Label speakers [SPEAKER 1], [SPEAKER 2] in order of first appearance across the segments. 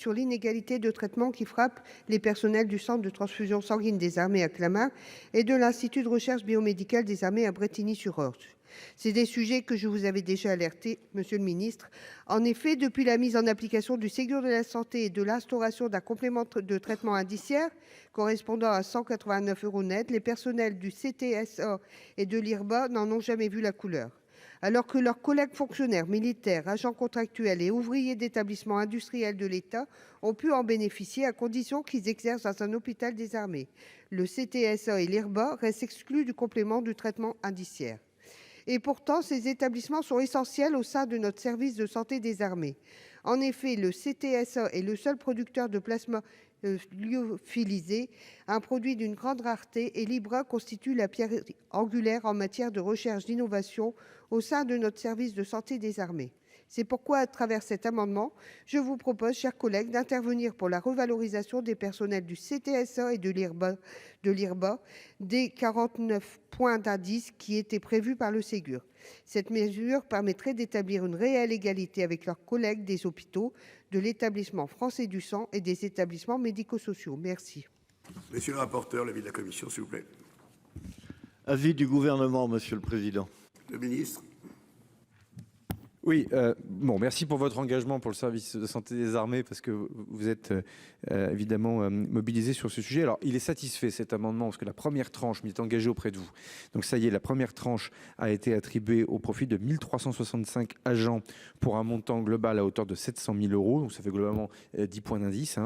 [SPEAKER 1] sur l'inégalité de traitement qui frappe les personnels du centre de transfusion sanguine des armées à Clamart et de l'Institut de recherche biomédicale des armées à Brétigny-sur-Orge. C'est des sujets que je vous avais déjà alertés, monsieur le ministre. En effet, depuis la mise en application du Ségur de la santé et de l'instauration d'un complément de traitement indiciaire correspondant à 189 € net, les personnels du CTSA et de l'IRBA n'en ont jamais vu la couleur. Alors que leurs collègues fonctionnaires, militaires, agents contractuels et ouvriers d'établissements industriels de l'État ont pu en bénéficier à condition qu'ils exercent dans un hôpital des armées, le CTSA et l'IRBA restent exclus du complément du traitement indiciaire. Et pourtant, ces établissements sont essentiels au sein de notre service de santé des armées. En effet, le CTSA est le seul producteur de plasma lyophilisé, un produit d'une grande rareté, et l'IRBA constitue la pierre angulaire en matière de recherche d'innovation au sein de notre service de santé des armées. C'est pourquoi, à travers cet amendement, je vous propose, chers collègues, d'intervenir pour la revalorisation des personnels du CTSA et de l'IRBA des 49 points d'indice qui étaient prévus par le Ségur. Cette mesure permettrait d'établir une réelle égalité avec leurs collègues des hôpitaux, de l'établissement français du sang et des établissements médico-sociaux. Merci.
[SPEAKER 2] Monsieur le rapporteur, l'avis de la commission, s'il vous plaît.
[SPEAKER 3] Avis du gouvernement, monsieur le président.
[SPEAKER 2] Le ministre.
[SPEAKER 4] Oui, merci pour votre engagement pour le service de santé des armées, parce que vous êtes évidemment mobilisé sur ce sujet. Alors, il est satisfait cet amendement, parce que la première tranche m'y est engagée auprès de vous. Donc ça y est, la première tranche a été attribuée au profit de 1365 agents pour un montant global à hauteur de 700 000 €. Donc ça fait globalement 10 points d'indice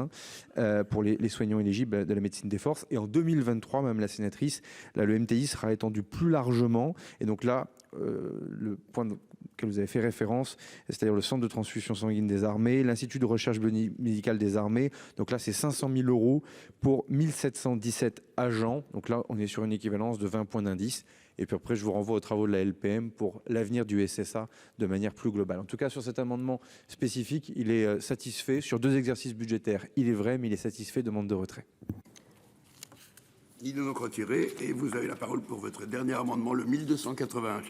[SPEAKER 4] pour les soignants éligibles de la médecine des forces. Et en 2023, même la sénatrice, là, le MTI sera étendu plus largement. Et donc là, le point auquel vous avez fait référence, c'est-à-dire le centre de transfusion sanguine des armées, l'Institut de recherche biomédicale des armées. Donc là, c'est 500 000 € pour 1717 agents. Donc là, on est sur une équivalence de 20 points d'indice. Et puis après, je vous renvoie aux travaux de la LPM pour l'avenir du SSA de manière plus globale. En tout cas, sur cet amendement spécifique, il est satisfait. Sur 2 exercices budgétaires, il est vrai, mais il est satisfait. Demande de retrait.
[SPEAKER 2] Il est donc retiré et vous avez la parole pour votre dernier amendement, le 1281.